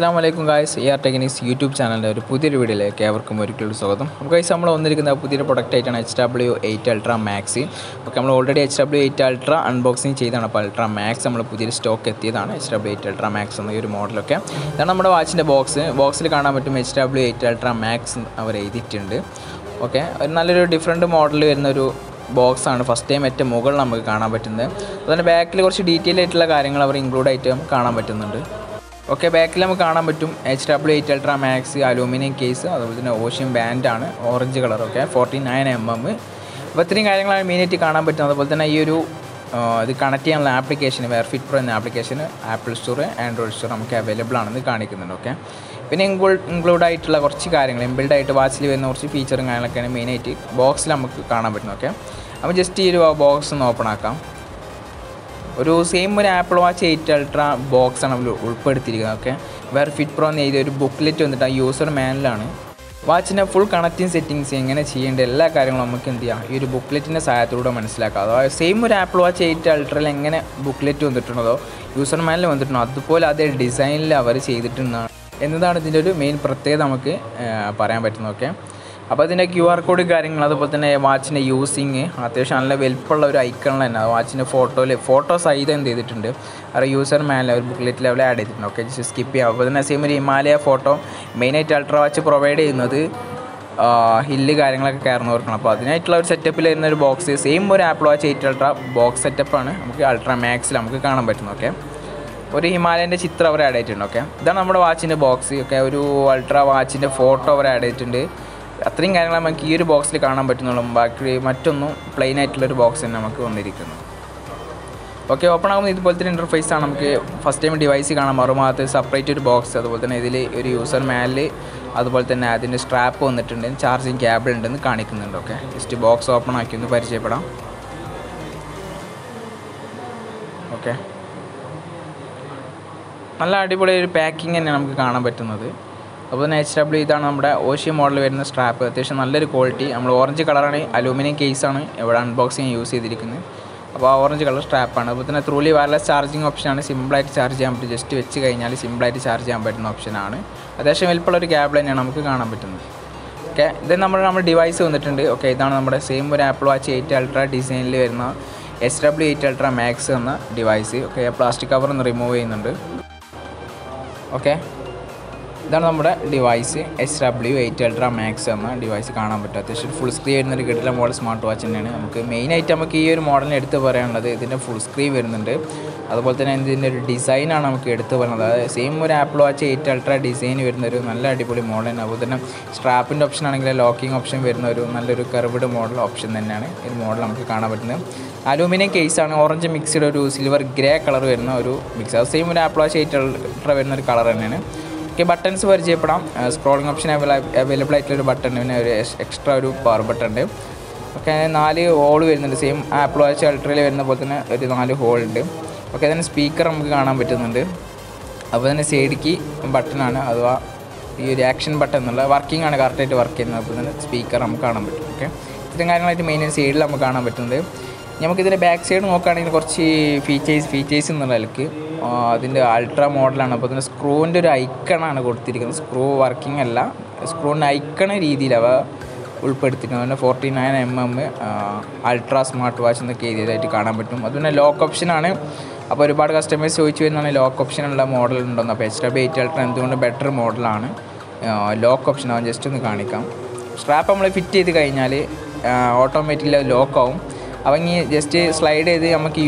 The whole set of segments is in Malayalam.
Assalamualaikum guys, technics YouTube channel ഒരു പുതിയൊരു വീഡിയോയിലേക്ക് ഏവർക്കും ഒരിക്കൽ സ്വാഗതം. അപ്പോൾ ഗൈസ് നമ്മൾ വന്നിരിക്കുന്ന പുതിയൊരു പ്രൊഡക്റ്റ് ആയിട്ടാണ് HW8 Ultra Max. ഓക്കെ നമ്മൾ ഓൾറെഡി HW8 Ultra അൺബോക്സിങ് ചെയ്താണ്. അപ്പോൾ Ultra Max നമ്മൾ പുതിയൊരു സ്റ്റോക്ക് എത്തിയതാണ്. HW8 Ultra Max എന്ന ഒരു മോഡലൊക്കെ ഇതാണ് നമ്മുടെ വാച്ചിൻ്റെ ബോക്സിൽ കാണാൻ പറ്റും HW8 Ultra Max അവർ എഴുതിയിട്ടുണ്ട്. ഓക്കെ ഒരു നല്ലൊരു ഡിഫറെൻറ്റ് മോഡൽ വരുന്നൊരു ബോക്സാണ് ഫസ്റ്റ് ടൈം ഏറ്റവും മുകളിൽ നമുക്ക് കാണാൻ പറ്റുന്നത്. അതുപോലെ ബാക്കിൽ കുറച്ച് ഡീറ്റെയിൽ ആയിട്ടുള്ള കാര്യങ്ങൾ അവർ ഇൻക്ലൂഡ് ആയിട്ട് കാണാൻ പറ്റുന്നുണ്ട്. ഓക്കെ ബാക്കിൽ നമുക്ക് കാണാൻ പറ്റും HW8 Ultra Max aluminium case, അതുപോലെ തന്നെ ഓഷ്യൻ ബാൻഡാണ്, ഓറഞ്ച് കളർ. Okay 49mm. അപ്പോൾ ഇത്രയും കാര്യങ്ങളാണ് മെയിനായിട്ട് കാണാൻ പറ്റുന്നത്. അതുപോലെ തന്നെ ഈ ഒരു ഇത് കണക്ട് ചെയ്യാനുള്ള ആപ്ലിക്കേഷൻ വെയർഫിറ്റ് പ്രോ എന്ന application apple store Android store നമുക്ക് അവൈലബിൾ ആണെന്ന് കാണിക്കുന്നുണ്ട്. ഓക്കെ പിന്നെ ഇൻക്ലൂഡ് ആയിട്ടുള്ള കുറച്ച് കാര്യങ്ങൾ ഇൻബിൽഡ് ആയിട്ട് വാച്ചിൽ വരുന്ന കുറച്ച് ഫീച്ചറും കാര്യങ്ങളൊക്കെയാണ് മെയിനായിട്ട് ബോക്സിൽ നമുക്ക് കാണാൻ പറ്റുന്നത്. ഓക്കെ അപ്പോൾ ജസ്റ്റ് ഈ ഒരു ബോക്സ് ഒന്ന് ഓപ്പൺ ആക്കാം. ഒരു സെയിം ഒരു ആപ്പിൾ വാച്ച് 8 അൾട്രാ ബോക്സാണ് നമ്മൾ ഉൾപ്പെടുത്തിയിരിക്കുന്നത്. ഓക്കെ വെയർഫിറ്റ് പ്രോ എന്ന് എഴുതിയ ഒരു ബുക്ക്ലെറ്റ് വന്നിട്ട് ആ യൂസർ മാനുവലാണ്. വാച്ചിൻ്റെ ഫുൾ കണക്റ്റിംഗ് സെറ്റിങ്സ് എങ്ങനെ ചെയ്യേണ്ട എല്ലാ കാര്യങ്ങളും നമുക്ക് എന്ത് ചെയ്യാം ഈ ഒരു ബുക്ക്ലെറ്റിൻ്റെ സഹായത്തിലൂടെ മനസ്സിലാക്കാം. അതായത് സെയിം ഒരു ആപ്പിൾ വാച്ച് 8 അൾട്രയിൽ എങ്ങനെ ബുക്ക്ലെറ്റ് വന്നിട്ടുണ്ടോ യൂസർ മാനുവൽ വന്നിട്ടുണ്ടോ അതുപോലെ അതേ ഡിസൈനിൽ അവർ ചെയ്തിട്ടുണ്ടെന്നാണ് എന്നതാണ് ഇതിൻ്റെ ഒരു മെയിൻ പ്രത്യേകത നമുക്ക് പറയാൻ പറ്റുന്നത്. ഓക്കെ അപ്പോൾ ഇതിൻ്റെ QR കോഡ് കാര്യങ്ങൾ, അതുപോലെ തന്നെ വാച്ചിൻ്റെ യൂസിങ് അത്യാവശ്യം നല്ല വലുപ്പമുള്ള ഒരു ഐക്കണിൽ തന്നെ വാച്ചിൻ്റെ ഫോട്ടോ സഹിതം എന്ത് ചെയ്തിട്ടുണ്ട് അത് യൂസർ മാനുവൽ ഒരു ബുക്ക്ലെറ്റ് ലെവൽ ആഡ് ചെയ്തിട്ടുണ്ട്. ഓക്കെ ജസ്റ്റ് സ്കിപ്പ് ചെയ്യാം. അപ്പോൾ തന്നെ സെയിം ഒരു ഹിമാലയ ഫോട്ടോ മെയിനായിട്ട് അൾട്രാ വാച്ച് പ്രൊവൈഡ് ചെയ്യുന്നത് ഹില്ല് കാര്യങ്ങളൊക്കെ കയറുന്നവർക്കാണ്. അപ്പോൾ അതിനായിട്ടുള്ള ഒരു സെറ്റപ്പിൽ വരുന്ന ഒരു ബോക്സ് സെയിം ഒരു ആപ്പിൾ വാച്ച് 8 അൾട്രാ ബോക്സ് സെറ്റപ്പാണ് നമുക്ക് അൾട്രാ മാക്സിൽ നമുക്ക് കാണാൻ പറ്റുന്നത്. ഓക്കെ ഒരു ഹിമാലയൻ്റെ ചിത്രം അവർ ആഡ് ചെയ്തിട്ടുണ്ട്. ഓക്കെ ഇതാണ് നമ്മുടെ വാച്ചിൻ്റെ ബോക്സ്. ഓക്കെ ഒരു അൾട്രാ വാച്ചിൻ്റെ ഫോട്ടോ അവർ ആഡ് ചെയ്തിട്ടുണ്ട്. അത്രയും കാര്യങ്ങൾ നമുക്ക് ഈ ഒരു ബോക്സിൽ കാണാൻ പറ്റുന്നുള്ളൂ. ബാക്കി മറ്റൊന്നും പ്ലെയിൻ ആയിട്ടുള്ളൊരു ബോക്സ് തന്നെ നമുക്ക് വന്നിരിക്കുന്നു. ഓക്കെ ഓപ്പൺ ആകുമ്പോൾ ഇതുപോലത്തെ ഇൻ്റർഫേസാണ്. നമുക്ക് ഫസ്റ്റ് ടൈം ഡിവൈസ് കാണാം. മറുഭാഗത്ത് സെപ്പറേറ്റ് ഒരു ബോക്സ്, അതുപോലെ തന്നെ ഇതിൽ ഒരു യൂസർ മാനുവൽ, അതുപോലെ തന്നെ അതിൻ്റെ സ്ട്രാപ്പ് വന്നിട്ടുണ്ട്, ചാർജിങ് കേബിൾ ഉണ്ടെന്ന് കാണിക്കുന്നുണ്ട്. ഓക്കെ ജസ്റ്റ് ബോക്സ് ഓപ്പൺ ആക്കി ഒന്ന് പരിചയപ്പെടാം. ഓക്കെ നല്ല അടിപൊളി ഒരു പാക്കിങ് തന്നെ നമുക്ക് കാണാൻ പറ്റുന്നത്. അപ്പോൾ തന്നെ HW ഇതാണ് നമ്മുടെ ഓഷ്യൻ മോഡൽ വരുന്ന സ്ട്രാപ്പ്. അത്യാവശ്യം നല്ലൊരു ക്വാളിറ്റി. നമ്മൾ ഓറഞ്ച് കളറാണ്, അലൂമിനിയം കേസാണ് ഇവിടെ അൺബോക്സിങ് യൂസ് ചെയ്തിരിക്കുന്നത്. അപ്പോൾ ആ ഓറഞ്ച് കളർ സ്ട്രാപ്പാണ്. അപ്പോൾ തന്നെ ത്രൂലി വയർലെസ് ചാർജിങ് ഓപ്ഷനാണ്. സിമ്പിളായിട്ട് ചാർജ് ചെയ്യാൻ പറ്റും. ജസ്റ്റ് വെച്ച് കഴിഞ്ഞാൽ സിമ്പിളായിട്ട് ചാർജ് ചെയ്യാൻ പറ്റുന്ന ഓപ്ഷനാണ്. അത്യാവശ്യം വലുപ്പമുള്ളൊരു കേബിൾ തന്നെയാണ് നമുക്ക് കാണാൻ പറ്റുന്നത്. ഓക്കെ ഇത് നമ്മുടെ ഡിവൈസ് വന്നിട്ടുണ്ട്. ഓക്കെ ഇതാണ് നമ്മുടെ സെയിം ഒരു ആപ്പിൾ വാച്ച് 8 അൾട്രാ ഡിസൈനിൽ വരുന്ന HW8 Ultra Max എന്ന ഡിവൈസ്. ഓക്കെ പ്ലാസ്റ്റിക് കവർ ഒന്ന് റിമൂവ് ചെയ്യുന്നുണ്ട്. ഓക്കെ ഇതാണ് നമ്മുടെ ഡിവൈസ് HW8 Ultra Max എന്ന ഡിവൈസ് കാണാൻ പറ്റും. അത്യാവശ്യം ഫുൾ സ്ക്രീൻ വരുന്നൊരു കിടില മോഡൽ സ്മാർട്ട് വാച്ച് തന്നെയാണ്. നമുക്ക് മെയിനായിട്ട് നമുക്ക് ഈ ഒരു മോഡലിന് എടുത്ത് പറയാനുള്ളത് ഇതിൻ്റെ ഫുൾ സ്ക്രീൻ വരുന്നുണ്ട്. അതുപോലെ തന്നെ ഇതിൻ്റെ ഒരു ഡിസൈനാണ് നമുക്ക് എടുത്ത് പറയുന്നത്. അതായത് സെയിം ഒരു ആപ്പിൾ വാച്ച് 8 അൾട്രാ ഡിസൈൻ വരുന്നൊരു നല്ല അടിപൊളി മോഡലാണ്. അതുപോലെ തന്നെ സ്ട്രാപ്പിൻ്റെ ഓപ്ഷൻ ആണെങ്കിൽ ലോക്കിംഗ് ഓപ്ഷൻ വരുന്ന ഒരു നല്ലൊരു കർവ്ഡ് മോഡൽ ഓപ്ഷൻ തന്നെയാണ് ഈ മോഡൽ നമുക്ക് കാണാൻ പറ്റുന്നത്. അലൂമിനിയം കേസാണ്, ഓറഞ്ച് മിക്സ്ഡ് ഒരു സിൽവർ ഗ്രേ കളർ വരുന്ന ഒരു മിക്സ്. അത് സെയിം ഒരു ആപ്പിൾ വാച്ച് 8 അൾട്രാ വരുന്ന ഒരു കളർ തന്നെയാണ്. ഓക്കെ ബട്ടൺസ് പരിചയപ്പെടാം. സ്ക്രോളിംഗ് ഓപ്ഷൻ അവൈലബിൾ ആയിട്ടുള്ളൊരു ബട്ടൺ, പിന്നെ ഒരു എക്സ്ട്രാ ഒരു പവർ ബട്ടൺ ഉണ്ട്. ഓക്കെ 4 ഹോൾ വരുന്നുണ്ട്. സെയിം ആപ്പിൾ വാച്ച് അൾട്രയിൽ വരുന്ന പോലെ തന്നെ ഒരു 4 ഹോൾ ഉണ്ട്. ഓക്കെ അതിന് സ്പീക്കർ നമുക്ക് കാണാൻ പറ്റുന്നുണ്ട്. അപ്പോൾ തന്നെ സൈഡ് കീ ബട്ടണാണ്, അഥവാ ഈ ഒരു ആക്ഷൻ ബട്ടൺ എന്നുള്ള വർക്കിംഗ് ആണ് കറക്റ്റായിട്ട് വർക്ക് ചെയ്യുന്നത്. അപ്പോൾ തന്നെ സ്പീക്കർ നമുക്ക് കാണാൻ പറ്റും. ഓക്കെ ഇത്രയും കാര്യങ്ങളായിട്ട് മെയിനായിട്ട് സൈഡിൽ നമുക്ക് കാണാൻ പറ്റുന്നത്. നമുക്കിതിൻ്റെ ബാക്ക് സൈഡ് നോക്കുകയാണെങ്കിൽ കുറച്ച് ഫീച്ചേഴ്സ് എന്നുള്ള നിലയ്ക്ക് അതിൻ്റെ അൾട്രാ മോഡലാണ്. അപ്പോൾ തന്നെ സ്ക്രൂവിൻ്റെ ഒരു ഐക്കണാണ് കൊടുത്തിരിക്കുന്നത്. സ്ക്രൂ വർക്കിംഗ് അല്ല, സ്ക്രൂവിൻ്റെ ഐക്കണ രീതിയിൽ അവ ഉൾപ്പെടുത്തിയിട്ടുണ്ട്. അതുപോലെ 49mm അൾട്രാ സ്മാർട്ട് വാച്ച് എന്നൊക്കെ എഴുതിയതായിട്ട് കാണാൻ പറ്റും. അതുപോലെ ലോക്ക് ഓപ്ഷനാണ്. അപ്പോൾ ഒരുപാട് കസ്റ്റമേഴ്സ് ചോദിച്ചു വരുന്നതാണ് ലോക്ക് ഓപ്ഷനുള്ള മോഡൽ ഉണ്ടോയെന്ന്. അപ്പോൾ HW8 Ultra എന്തുകൊണ്ട് ബെറ്റർ മോഡലാണ്. ലോക്ക് ഓപ്ഷൻ അവൻ ജസ്റ്റ് ഒന്ന് കാണിക്കാം. സ്ട്രാപ്പ് നമ്മൾ ഫിറ്റ് ചെയ്ത് കഴിഞ്ഞാൽ ഓട്ടോമാറ്റിക്കലി ലോക്കാവും. അപ്പം ഇനി ജസ്റ്റ് സ്ലൈഡ് ചെയ്ത് നമുക്ക്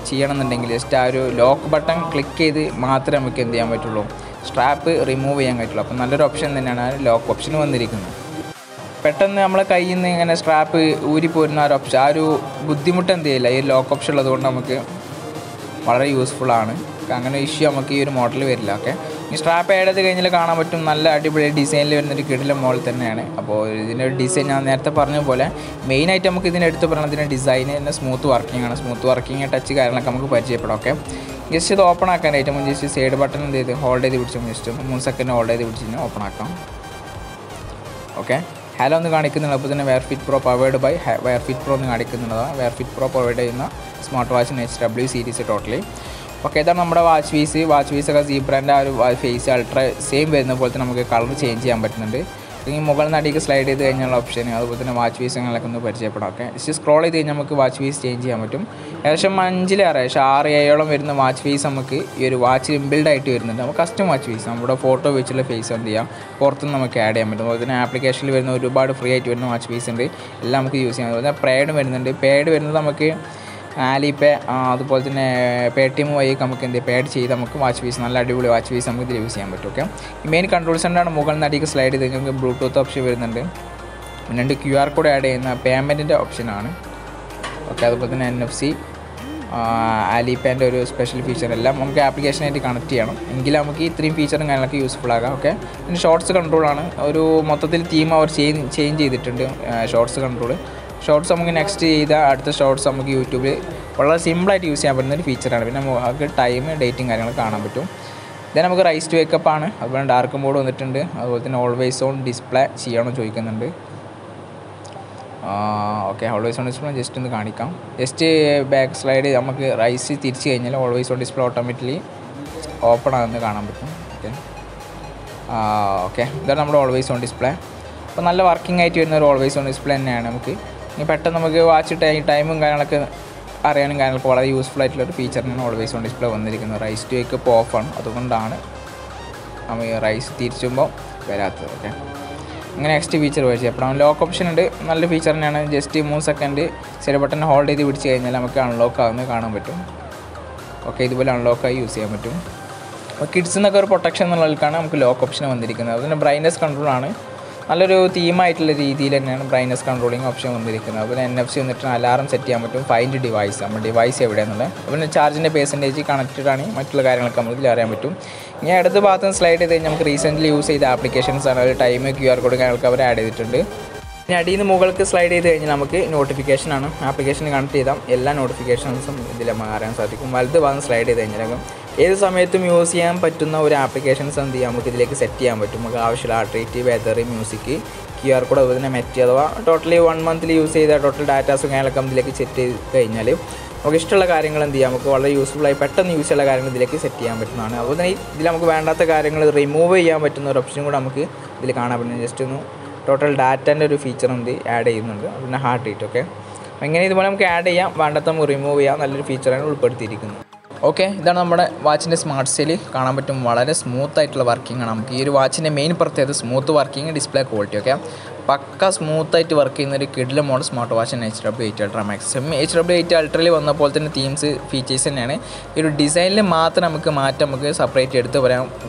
ചെയ്യണമെന്നുണ്ടെങ്കിൽ ജസ്റ്റ് ആ ഒരു ലോക്ക് ബട്ടൺ ക്ലിക്ക് ചെയ്ത് മാത്രമേ നമുക്ക് എന്ത് ചെയ്യാൻ പറ്റുള്ളൂ, സ്ട്രാപ്പ് റിമൂവ് ചെയ്യാൻ പറ്റുള്ളൂ. അപ്പം നല്ലൊരു ഓപ്ഷൻ തന്നെയാണ് ആ ലോക്ക് ഓപ്ഷൻ വന്നിരിക്കുന്നത്. പെട്ടെന്ന് നമ്മളെ കയ്യിൽ നിന്ന് ഇങ്ങനെ സ്ട്രാപ്പ് ഊരിപ്പോരുന്ന ആ ഒരു ബുദ്ധിമുട്ട് എന്ത് ചെയ്യില്ല ഈ ലോക്ക് ഓപ്ഷൻ ഉള്ളതുകൊണ്ട് നമുക്ക് വളരെ യൂസ്ഫുള്ളാണ്. അങ്ങനെ ഇഷ്യൂ നമുക്ക് ഈ ഒരു മോഡൽ വരില്ല. ഓക്കെ ഈ സ്ട്രാപ്പ് ആഡ് ചെയ്ത് കഴിഞ്ഞാൽ കാണാൻ പറ്റും നല്ല അടിപൊളി ഡിസൈനിൽ വരുന്നൊരു കിടില മോഡൽ തന്നെയാണ്. അപ്പോൾ ഇതിൻ്റെ ഒരു ഡിസൈൻ ഞാൻ നേരത്തെ പറഞ്ഞ പോലെ മെയിനായിട്ട് നമുക്ക് ഇതിനെടുത്ത് പറയുന്നത് ഇതിൻ്റെ ഡിസൈൻ തന്നെ സ്മൂത്ത് വർക്കിംഗ് ആണ്. സ്മൂത്ത് വർക്കിംഗ് ടച്ച് കാര്യങ്ങളൊക്കെ നമുക്ക് പരിചയപ്പെടാം. ഓക്കെ ജസ്റ്റ് ഇത് ഓപ്പൺ ആക്കാനായിട്ട് മുൻ ജസ്റ്റ് സൈഡ് ബട്ടൺ എന്ത് ചെയ്ത് ഹോൾഡ് ചെയ്ത് പിടിച്ചു ജസ്റ്റ് 3 സെക്കൻഡ് ഹോൾഡ് ചെയ്ത് പിടിച്ച് കഴിഞ്ഞാൽ ഓപ്പൺ ആക്കാം. ഓക്കെ ഹലോ ഒന്ന് കാണിക്കുന്നുണ്ട്. അപ്പോൾ തന്നെ Wearfit Pro powered by Wearfit Pro എന്ന് കാണിക്കുന്നുള്ളതാണ്. വെയർഫിറ്റ് പ്രോ പ്രൊവൈഡ് ചെയ്യുന്ന സ്മാർട്ട് വാച്ചിന് HW സീരീസ് ടോട്ടലി. ഓക്കെ, ഇതാണ് നമ്മുടെ വാച്ച് പീസൊക്കെ സീബ്രാൻ്റെ ആ ഒരു ഫേസ് അൾട്രാ സെയിം വരുന്ന പോലെ തന്നെ നമുക്ക് കളർ ചേഞ്ച് ചെയ്യാൻ പറ്റുന്നുണ്ട്. അല്ലെങ്കിൽ മുകളിൽ നിന്ന് അടിക്ക് സ്ലൈഡ് ചെയ്ത് കഴിഞ്ഞുള്ള ഓപ്ഷൻ, അതുപോലെ തന്നെ വാച്ച് പീസുകളൊക്കെ ഒന്ന് പരിചയപ്പെടാം. ഓക്കെ, ജസ്റ്റ് സ്ക്രോൾ ചെയ്ത് കഴിഞ്ഞാൽ നമുക്ക് വാച്ച് പീസ് ചേഞ്ച് ചെയ്യാൻ പറ്റും. ഏകദേശം 6-7 വരുന്ന വാച്ച് പീസ് നമുക്ക് ഈ ഒരു വാച്ചിൽ ഇൻബിൽഡ് ആയിട്ട് വരുന്നുണ്ട്. നമുക്ക് കസ്റ്റം വാച്ച് പീസ് നമ്മുടെ ഫോട്ടോ വെച്ചുള്ള ഫേസ് എന്ത് ചെയ്യാം പുറത്തുനിന്ന് നമുക്ക് ആഡ് ചെയ്യാൻ പറ്റും. അതുപോലെ തന്നെ ആപ്ലിക്കേഷനിൽ വരുന്ന ഒരുപാട് ഫ്രീ ആയിട്ട് വരുന്ന വാച്ച് പീസ് ഉണ്ട്, എല്ലാം നമുക്ക് യൂസ് ചെയ്യാം. അതുപോലെ തന്നെ പേഡ് വരുന്നുണ്ട്. പേഡ് വരുന്നത് നമുക്ക് ആലിപേ അതുപോലെ തന്നെ പേടിഎം വഴി നമുക്ക് എന്ത് പേഡ് ചെയ്ത് നമുക്ക് വാച്ച് പീസ് നല്ല അടിപൊളി വാച്ച് പീസ് നമുക്ക് ഇതിൽ യൂസ് ചെയ്യാൻ പറ്റും. ഓക്കെ, മെയിൻ കൺട്രോൾ സെൻ്ററാണ് മുകളിൽ നിന്ന് അടിക്ക് സ്ലൈഡ് ചെയ്ത് കഴിഞ്ഞാൽ നമുക്ക് ബ്ലൂടൂത്ത് ഓപ്ഷൻ വരുന്നുണ്ട്. പിന്നെ QR കോഡ് ആഡ് ചെയ്യുന്ന പേയ്മെൻറ്റിൻ്റെ ഓപ്ഷനാണ്. ഓക്കെ, അതുപോലെ തന്നെ NFC ആലിപേൻ്റെ ഒരു സ്പെഷ്യൽ ഫീച്ചർ എല്ലാം നമുക്ക് ആപ്ലിക്കേഷനായിട്ട് കണക്ട് ചെയ്യണം, എങ്കിൽ നമുക്ക് ഇത്രയും ഫീച്ചറും കാര്യങ്ങളൊക്കെ യൂസ്ഫുൾ ആകാം. ഓക്കെ, പിന്നെ ഷോർട്സ് കൺട്രോളാണ്. ഒരു മൊത്തത്തിൽ തീം അവർ ചേഞ്ച് ചെയ്തിട്ടുണ്ട്. ഷോർട്സ് നമുക്ക് നെക്സ്റ്റ് ചെയ്ത അടുത്ത ഷോർട്സ് നമുക്ക് യൂട്യൂബിൽ വളരെ സിമ്പിളായിട്ട് യൂസ് ചെയ്യാൻ പറ്റുന്ന ഒരു ഫീച്ചറാണ്. പിന്നെ നമുക്ക് ടൈം ഡേറ്റും കാര്യങ്ങൾ കാണാൻ പറ്റും. ഇതേ നമുക്ക് റൈസ് ടു വേക്കപ്പ് ആണ്. അതുപോലെ ഡാർക്ക് മോഡ് വന്നിട്ടുണ്ട്. അതുപോലെ തന്നെ ഓൾവേസ് ഓൺ ഡിസ്പ്ലേ ചെയ്യണമെന്ന് ചോദിക്കുന്നുണ്ട്. Okay, always on display just ഒന്ന് കാണിക്കാം. ജസ്റ്റ് ബാക്ക് സ്ലൈഡ് നമുക്ക് റൈസ് തിരിച്ച് കഴിഞ്ഞാൽ always on display automatically open ആകുന്നത് കാണാൻ പറ്റും. ഓക്കെ, ഇതാണ് നമ്മുടെ ഓൾവേസ് ഓൺ ഡിസ്പ്ലേ. അപ്പോൾ നല്ല വർക്കിംഗ് ആയിട്ട് വരുന്ന ഒരു ഓൾവേസ് ഓൺ ഡിസ്പ്ലേ തന്നെയാണ്. നമുക്ക് ഇനി പെട്ടെന്ന് നമുക്ക് വാച്ച് ടൈമും കാര്യങ്ങളൊക്കെ അറിയാനും കാര്യങ്ങളൊക്കെ വളരെ യൂസ്ഫുൾ ആയിട്ടുള്ളൊരു ഫീച്ചറിനാണ് ഓൾവേസ് ഓൺ ഡിസ്പ്ലേ വന്നിരിക്കുന്നത്. റൈസ് ടു വേക്കപ്പ് ഓഫാണ്, അതുകൊണ്ടാണ് നമ്മൾ റൈസ് തിരിച്ചുമ്പോൾ വരാത്തത്. ഓക്കെ, ഇങ്ങനെ നെക്സ്റ്റ് ഫീച്ചർ പരിചയപ്പെടാം. ലോക്ക് ഓപ്ഷൻ ഉണ്ട്, നല്ല ഫീച്ചർ തന്നെയാണ്. Just 3 second set button hold ചെയ്ത് പിടിച്ച് കഴിഞ്ഞാൽ നമുക്ക് അൺലോക്ക് ആകുന്നത് കാണാൻ പറ്റും. ഓക്കെ, ഇതുപോലെ അൺലോക്കായി യൂസ് ചെയ്യാൻ പറ്റും. അപ്പോൾ കിഡ്സിനൊക്കെ ഒരു പ്രൊട്ടക്ഷൻ എന്നുള്ളവർക്കാണ് നമുക്ക് ലോക്ക് ഓപ്ഷൻ വന്നിരിക്കുന്നത്. അതുപോലെ ബ്രൈറ്റ്നസ് കൺട്രോളാണ്. നല്ലൊരു തീമായിട്ടുള്ള രീതിയിൽ തന്നെയാണ് ബ്രൈറ്റ്നസ് കൺട്രോളിങ് ഓപ്ഷൻ വന്നിരിക്കുന്നത്. അതുപോലെ NFC വന്നിട്ട് അലാറം സെറ്റ് ചെയ്യാൻ പറ്റും. ഫൈൻഡ് ഡിവൈസ്, നമ്മുടെ ഡിവൈസ് എവിടെയാണെന്നുള്ളത്. അതുപോലെ ചാർജിൻ്റെ പെർസെൻറ്റേജ് കണക്റ്റഡ് ആണ്, മറ്റുള്ള കാര്യങ്ങളൊക്കെ നമുക്ക് ഇതിൽ അറിയാൻ പറ്റും. ഇനി അടുത്ത ഭാഗത്ത് സ്ലൈഡ് ചെയ്ത് കഴിഞ്ഞാൽ നമുക്ക് റീസെൻ്റ്ലി യൂസ് ചെയ്ത ആപ്ലിക്കേഷൻസ് ആണ്. ഒരു ടൈം QR കോഡ് കാര്യങ്ങളൊക്കെ അവർ ആഡ് ചെയ്തിട്ടുണ്ട്. ഇനി അടിയിൽ നിന്ന് മുകൾക്ക് സ്ലൈഡ് ചെയ്ത് കഴിഞ്ഞാൽ നമുക്ക് നോട്ടിഫിക്കേഷനാണ്. ആപ്ലിക്കേഷൻ കണക്ട് ചെയ്താൽ എല്ലാ നോട്ടിഫിക്കേഷൻസും ഇതിൽ നമുക്ക് അറിയാൻ സാധിക്കും. വലത് ഭാഗം സ്ലൈഡ് ചെയ്ത് കഴിഞ്ഞാൽ ഏത് സമയത്തും യൂസ് ചെയ്യാൻ പറ്റുന്ന ഒരു ആപ്ലിക്കേഷൻസ് എന്ത് ചെയ്യാം നമുക്ക് ഇതിലേക്ക് സെറ്റ് ചെയ്യാൻ പറ്റും. നമുക്ക് ആവശ്യമുള്ള ആർട്ടിറ്റി, വെതർ, മ്യൂസിക്, QR കോഡ്, അതുപോലെ തന്നെ മെറ്റ് അഥവാ ടോട്ടലി 1 മന്തിൽ യൂസ് ചെയ്ത ടോട്ടൽ ഡാറ്റാസും കാര്യങ്ങളൊക്കെ ഇതിലേക്ക് സെറ്റ് ചെയ്ത് കഴിഞ്ഞാൽ നമുക്ക് ഇഷ്ടമുള്ള കാര്യങ്ങൾ എന്ത് ചെയ്യാം നമുക്ക് വളരെ യൂസ്ഫുള്ളായി പെട്ടെന്ന് യൂസ് ചെയ്യുന്ന കാര്യങ്ങൾ ഇതിലേക്ക് സെറ്റ് ചെയ്യാൻ പറ്റുന്നതാണ്. അതുപോലെ തന്നെ ഇതിൽ നമുക്ക് വേണ്ടാത്ത കാര്യങ്ങൾ റിമൂവ് ചെയ്യാൻ പറ്റുന്ന ഒരു ഓപ്ഷൻ കൂടെ നമുക്ക് ഇതിൽ കാണാൻ പറ്റുന്നത്. ജസ്റ്റ് ഒന്ന് ടോട്ടൽ ഡാറ്റേൻ്റെ ഒരു ഫീച്ചർ എന്ത് ആഡ് ചെയ്യുന്നുണ്ട്. പിന്നെ ഹാർട്ട് റേറ്റ്. ഓക്കെ, അങ്ങനെ ഇതുപോലെ നമുക്ക് ആഡ് ചെയ്യാം, വേണ്ടാത്ത നമുക്ക് റിമൂവ് ചെയ്യാം. നല്ലൊരു ഫീച്ചറാണ് ഉൾപ്പെടുത്തിയിരിക്കുന്നത്. ഓക്കെ, ഇതാണ് നമ്മുടെ വാച്ചിൻ്റെ സ്മാർട്ട് സെയിൽ. കാണാൻ പറ്റും വളരെ സ്മൂത്ത് ആയിട്ടുള്ള വർക്കിംഗ് ആണ്. നമുക്ക് ഈ ഒരു വാച്ചിൻ്റെ മെയിൻ പ്രത്യേകത smooth working, display quality. Okay, പക്ക സ്മൂത്തായിട്ട് വർക്ക് ചെയ്യുന്ന ഒരു കിഡിലെ model smart watch HW8 Ultra Max. HW8 Ultra'യിൽ വന്ന പോലെ തന്നെ തീംസ് ഫീച്ചേഴ്സ് തന്നെയാണ്. ഈ ഒരു ഡിസൈനിൽ മാത്രം നമുക്ക് മാറ്റം നമുക്ക് സെപ്പറേറ്റ് എടുത്ത് പറയാൻ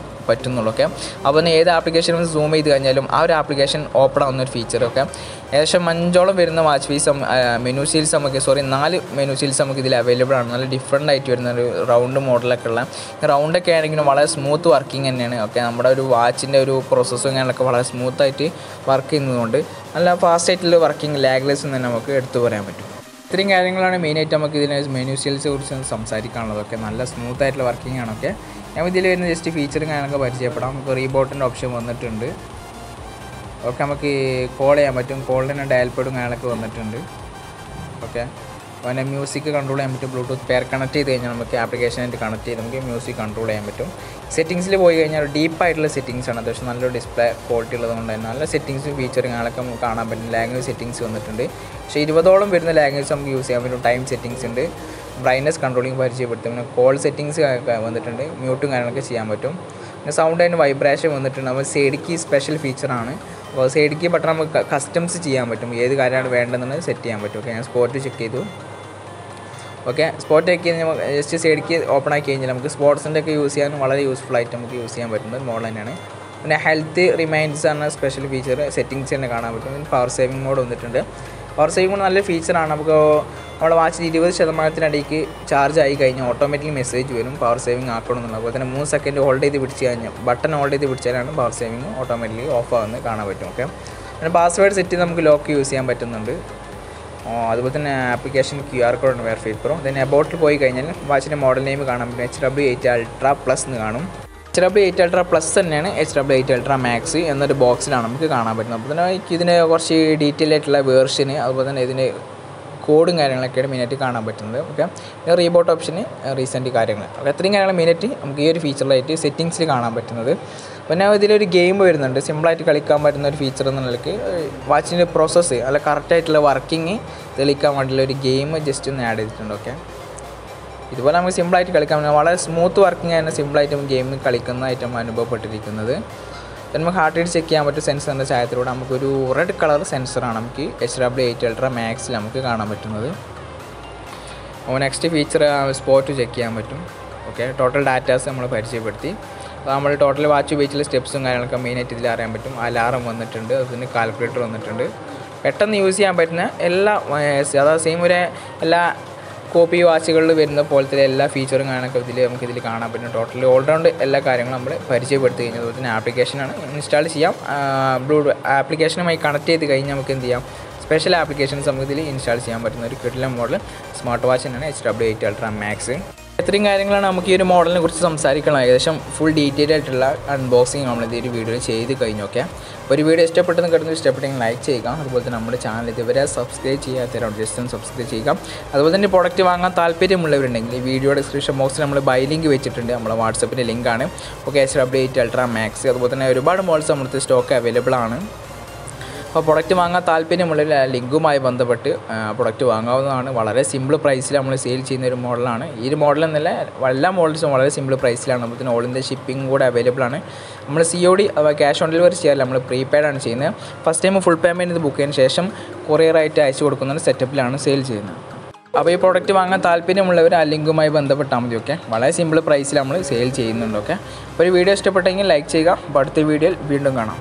പറ്റുന്നുള്ളൂ. ഓക്കെ, അപ്പോൾ തന്നെ ഏത് ആപ്ലിക്കേഷനും സൂം ചെയ്ത് കഴിഞ്ഞാലും ആ ഒരു ആപ്ലിക്കേഷൻ ഓപ്പൺ ആവുന്ന ഒരു ഫീച്ചർ. ഓക്കെ, ഏകദേശം 5ഓളം വരുന്ന വാച്ച് പീസ് മെനു സീൽസ് നമുക്ക് 4 മെനു സീൽസ് നമുക്ക് ഇതിൽ അവൈലബിൾ ആണ്. നല്ല ഡിഫറെൻ്റ് ആയിട്ട് വരുന്ന ഒരു റൗണ്ട് മോഡലൊക്കെ ഉള്ള റൗണ്ടൊക്കെ ആണെങ്കിലും വളരെ സ്മൂത്ത് വർക്കിംഗ് തന്നെയാണ്. ഓക്കെ, നമ്മുടെ ഒരു വാച്ചിൻ്റെ ഒരു പ്രോസസ്സും കാര്യങ്ങളൊക്കെ വളരെ സ്മൂത്തായിട്ട് വർക്ക് ചെയ്യുന്നതുകൊണ്ട് നല്ല ഫാസ്റ്റ് ആയിട്ടുള്ള വർക്കിംഗ് ലാഗ്ലെസ് തന്നെ നമുക്ക് എടുത്തു പറയാൻ പറ്റും. ഇത്രയും കാര്യങ്ങളാണ് മെയിനായിട്ട് നമുക്ക് ഇതിനെ മെനു സീൽസിനെ കുറിച്ച് സംസാരിക്കാനുള്ളതൊക്കെ. നല്ല സ്മൂത്ത് ആയിട്ടുള്ള വർക്കിംഗ് ആണൊക്കെ. ഞാൻ ഇതിൽ വരുന്ന ജസ്റ്റ് ഫീച്ചറും കാര്യങ്ങളൊക്കെ പരിചയപ്പെടാം. നമുക്ക് റീബോട്ടിൻ്റെ ഓപ്ഷൻ വന്നിട്ടുണ്ട്. ഓക്കെ, നമുക്ക് കോൾ ചെയ്യാൻ പറ്റും. കോളിന് ഡയൽ പാഡും കാര്യങ്ങളൊക്കെ വന്നിട്ടുണ്ട്. ഓക്കെ, പിന്നെ മ്യൂസിക് കൺട്രോൾ ചെയ്യാൻ പറ്റും. ബ്ലൂടൂത്ത് പെയർ കണക്ട് ചെയ്ത് കഴിഞ്ഞാൽ നമുക്ക് ആപ്ലിക്കേഷനായിട്ട് കണക്ട് ചെയ്ത് നമുക്ക് മ്യൂസിക് കൺട്രോൾ ചെയ്യാൻ പറ്റും. സെറ്റിങ്സിൽ പോയി കഴിഞ്ഞാൽ ഡീപ്പായിട്ടുള്ള സെറ്റിങ്സ് ആണ്. അത്യാവശ്യം നല്ലൊരു ഡിസ്പ്ലേ ക്വാളിറ്റി ഉള്ളതുകൊണ്ട് തന്നെ നല്ല സെറ്റിങ്സും ഫീച്ചറും കാര്യങ്ങളൊക്കെ നമുക്ക് കാണാൻ പറ്റും. ലാംഗ്വേജ് സെറ്റിങ്സ് വന്നിട്ടുണ്ട്. പക്ഷേ 20ഓളം വരുന്ന ലാംഗ്വേജ് നമുക്ക് യൂസ് ചെയ്യാൻ പറ്റും. ടൈം സെറ്റിങ്സ് ഉണ്ട്. ബ്രൈറ്റ്നസ് കൺട്രോളിങ് പരിചയപ്പെടുത്തും. പിന്നെ കോൾ സെറ്റിങ്സ് വന്നിട്ടുണ്ട്. മ്യൂട്ടും കാര്യങ്ങളൊക്കെ ചെയ്യാൻ പറ്റും. പിന്നെ സൗണ്ട് അതിന് വൈബ്രേഷൻ വന്നിട്ടുണ്ട്. നമ്മൾ സൈഡ് കീ സ്പെഷ്യൽ ഫീച്ചറാണ്. അപ്പോൾ സൈഡ് കീ ബട്ടൺ നമുക്ക് കസ്റ്റംസ് ചെയ്യാൻ പറ്റും. ഏത് കാര്യമാണ് വേണ്ടതെന്ന് സെറ്റ് ചെയ്യാൻ പറ്റും. ഓക്കെ, ഞാൻ സ്പോട്ട് ചെക്ക് ചെയ്തു. ഓക്കെ, സ്പോട്ട് ചെക്ക് കഴിഞ്ഞാൽ ജസ്റ്റ് സൈഡ് കീ ഓപ്പൺ ആക്കി കഴിഞ്ഞാൽ നമുക്ക് സ്പോർട്സിൻ്റെ ഒക്കെ യൂസ് ചെയ്യാൻ വളരെ യൂസ്ഫുൾ ആയിട്ട് നമുക്ക് യൂസ് ചെയ്യാൻ പറ്റുന്ന ഒരു മോഡൽ തന്നെയാണ്. പിന്നെ ഹെൽത്ത് റിമൈൻഡ്സ് ആണ് സ്പെഷ്യൽ ഫീച്ചർ. സെറ്റിങ്സ് തന്നെ കാണാൻ പറ്റും. പവർ സേവിങ് മോഡ് വന്നിട്ടുണ്ട്. പവർ സേവിങ് മോഡ് നല്ല ഫീച്ചറാണ്. നമുക്ക് നമ്മുടെ വാച്ചിൽ 20% ചാർജ് ആയി കഴിഞ്ഞാൽ ഓട്ടോമാറ്റിക്കലി മെസ്സേജ് വരും പവർ സേവിങ് ആക്കണമെന്നുള്ളത്. അതുപോലെ തന്നെ 3 സെക്കൻഡ് ഹോൾഡ് ചെയ്ത് പിടിച്ച് കഴിഞ്ഞാൽ ബട്ടൺ ഹോൾഡ് ചെയ്ത് പിടിച്ചാലാണ് പവർ സേവിങ് ഓട്ടോമാറ്റിക്കലി ഓഫ് ആകുന്നത് കാണാൻ പറ്റും. ഓക്കെ, പിന്നെ പാസ്വേഡ് സെറ്റ് ചെയ്ത് നമുക്ക് ലോക്ക് യൂസ് ചെയ്യാൻ പറ്റുന്നുണ്ട്. അതുപോലെ തന്നെ ആപ്ലിക്കേഷൻ QR കോഡാണ് വെരിഫൈ പ്രോ. ദെൻ അബൌട്ടിൽ പോയി കഴിഞ്ഞാൽ വാച്ചിൻ്റെ മോഡൽ നെയിം കാണാൻ പറ്റും. HW8 Ultra Plus എന്ന് കാണും. HW8 Ultra Plus തന്നെയാണ് HW8 Ultra Max എന്നൊരു ബോക്സിലാണ് നമുക്ക് കാണാൻ പറ്റുന്നത്. അപ്പോൾ തന്നെ ഇതിന് കുറച്ച് ഡീറ്റെയിൽ ആയിട്ടുള്ള വേർഷന് അതുപോലെ തന്നെ ഇതിൻ്റെ കോഡും കാര്യങ്ങളൊക്കെയാണ് മെയിനായിട്ട് കാണാൻ പറ്റുന്നത്. ഓക്കെ, റീബോട്ട് ഓപ്ഷന്, റീസെൻറ്റ് കാര്യങ്ങൾ, അപ്പോൾ അത്രയും കാര്യങ്ങൾ മെയിനായിട്ട് നമുക്ക് ഈ ഒരു ഫീച്ചറിലായിട്ട് സെറ്റിങ്സിൽ കാണാൻ പറ്റുന്നത്. പിന്നെ ഇതിലൊരു ഗെയിം വരുന്നുണ്ട്, സിമ്പിളായിട്ട് കളിക്കാൻ പറ്റുന്ന ഒരു ഫീച്ചർ എന്ന നിലയ്ക്ക് വാച്ചിൻ്റെ പ്രോസസ്സ് അല്ല കറക്റ്റായിട്ടുള്ള വർക്കിംഗ് തെളിയിക്കാൻ വേണ്ടിയുള്ള ഒരു ഗെയിം ജസ്റ്റ് ഒന്ന് ആഡ് ചെയ്തിട്ടുണ്ട്. ഓക്കെ, ഇതുപോലെ നമുക്ക് സിമ്പിളായിട്ട് കളിക്കാൻ പറ്റും, വളരെ സ്മൂത്ത് വർക്കിംഗ് ആണ് സിമ്പിളായിട്ട് നമുക്ക് ഗെയിം കളിക്കുന്നതായിട്ട് അനുഭവപ്പെട്ടിരിക്കുന്നത്. നമുക്ക് ഹാർട്ട് റേറ്റ് ചെക്ക് ചെയ്യാൻ പറ്റും സെൻസറിൻ്റെ സഹായത്തിലൂടെ. നമുക്കൊരു റെഡ് കളർ സെൻസറാണ് നമുക്ക് HW8 Ultra Maxൽ നമുക്ക് കാണാൻ പറ്റുന്നത്. അപ്പോൾ നെക്സ്റ്റ് ഫീച്ചർ സ്പോട്ട് ചെക്ക് ചെയ്യാൻ പറ്റും. ഓക്കെ, ടോട്ടൽ ഡാറ്റാസ് നമ്മൾ പരിചയപ്പെടുത്തി. അപ്പോൾ നമ്മൾ ടോട്ടൽ വാച്ച് ഉപയോഗിച്ചുള്ള സ്റ്റെപ്സും കാര്യങ്ങളൊക്കെ മെയിനായിട്ട് ഇതിൽ അറിയാൻ പറ്റും. അലാറം വന്നിട്ടുണ്ട്, അതിന് കാൽക്കുലേറ്റർ വന്നിട്ടുണ്ട്. പെട്ടെന്ന് യൂസ് ചെയ്യാൻ പറ്റുന്ന എല്ലാ അതായത് സെയിം ഒരു എല്ലാ കോപ്പി വാച്ചുകളിൽ വരുന്ന പോലത്തെ എല്ലാ ഫീച്ചറും കാര്യങ്ങളൊക്കെ നമുക്കിതിൽ കാണാൻ പറ്റും. ടോട്ടലി ഓൾറൗണ്ട് എല്ലാ കാര്യങ്ങളും നമ്മൾ പരിചയപ്പെടുത്തി കഴിഞ്ഞാൽ അതുപോലെ തന്നെ ആപ്ലിക്കേഷനാണ് ഇൻസ്റ്റാൾ ചെയ്യാം. ആപ്ലിക്കേഷനുമായി കണക്ട് ചെയ്ത് കഴിഞ്ഞാൽ നമുക്ക് എന്ത് ചെയ്യാം, സ്പെഷ്യൽ ആപ്ലിക്കേഷൻസ് നമുക്ക് ഇതിൽ ഇൻസ്റ്റാൾ ചെയ്യാൻ പറ്റുന്ന ഒരു കിടിലൻ മോഡൽ സ്മാർട്ട് വാച്ച് തന്നെയാണ് HW8 Ultra Max. ഇത്രയും കാര്യങ്ങളാണ് നമുക്ക് ഈ ഒരു മോഡലിനെ കുറിച്ച് സംസാരിക്കണം. ഏകദേശം ഫുൾ ഡീറ്റെയിൽ ആയിട്ടുള്ള അൺബോക്സിങ് നമ്മളിത് ഒരു വീഡിയോയിൽ ചെയ്ത് കഴിഞ്ഞു. ഓക്കെ, അപ്പോൾ ഒരു വീഡിയോ ഇഷ്ടപ്പെട്ടെന്ന് കരുതുന്നു, ഇഷ്ടപ്പെട്ടെങ്കിൽ ലൈക്ക് ചെയ്യുക. അതുപോലെ തന്നെ നമ്മുടെ ചാനൽ ഇതുവരെ സബ്സ്ക്രൈബ് ചെയ്യാത്തവരാണ് ജസ്റ്റ് ഒന്ന് സബ്സ്ക്രൈബ് ചെയ്യുക. അതുപോലെ തന്നെ പ്രോഡക്റ്റ് വാങ്ങാൻ താല്പര്യമുള്ളവരുണ്ടെങ്കിൽ ഈ വീഡിയോ ഡിസ്ക്രിപ്ഷൻ ബോക്സിൽ നമ്മൾ ബൈ ലിങ്ക് വെച്ചിട്ടുണ്ട്, നമ്മളെ വാട്സപ്പിൻ്റെ ലിങ്കാണ്. Okay, HW8 Ultra Max. അതുപോലെ തന്നെ ഒരുപാട് മോഡൽസ് നമ്മുടെ സ്റ്റോക്ക് അവൈലബിൾ ആണ്. അപ്പോൾ പ്രൊഡക്റ്റ് വാങ്ങാൻ താല്പര്യമുള്ള ലിങ്കുമായി ബന്ധപ്പെട്ട് പ്രൊഡക്റ്റ് വാങ്ങാവുന്നതാണ്. വളരെ സിമ്പിൾ പ്രൈസിൽ നമ്മൾ സെയിൽ ചെയ്യുന്ന ഒരു മോഡലാണ്. ഈ ഒരു മോഡൽ എന്നല്ല എല്ലാ മോഡൽസും വളരെ സിമ്പിൾ പ്രൈസിലാണ്. നമുക്ക് ഓൾ ഇന്ത്യ ഷിപ്പിംഗ് കൂടെ അവൈലബിൾ ആണ്. നമ്മൾ COD അഥവാ ക്യാഷ് ഓൺ ഡെലിവറി ചെയ്യാറില്ല, നമ്മൾ പ്രീപെയ്ഡ് ആണ് ചെയ്യുന്നത്. ഫസ്റ്റ് ടൈം ഫുൾ പേയ്മെൻറ്റ് ഇത് ബുക്ക് ചെയ്തതിന് ശേഷം കൊറിയറായിട്ട് അയച്ചു കൊടുക്കുന്ന സെറ്റപ്പിലാണ് സെയിൽ ചെയ്യുന്നത്. അപ്പോൾ ഈ പ്രോഡക്റ്റ് വാങ്ങാൻ താല്പര്യമുള്ളവർ ആ ലിങ്കുമായി ബന്ധപ്പെട്ടാൽ മതി. ഓക്കെ, വളരെ സിമ്പിൾ പ്രൈസിൽ നമ്മൾ സെയിൽ ചെയ്യുന്നുണ്ട്. ഓക്കെ, അപ്പോൾ ഒരു വീഡിയോ ഇഷ്ടപ്പെട്ടെങ്കിൽ ലൈക്ക് ചെയ്യുക. അപ്പോൾ അടുത്ത വീഡിയോയിൽ വീണ്ടും കാണാം.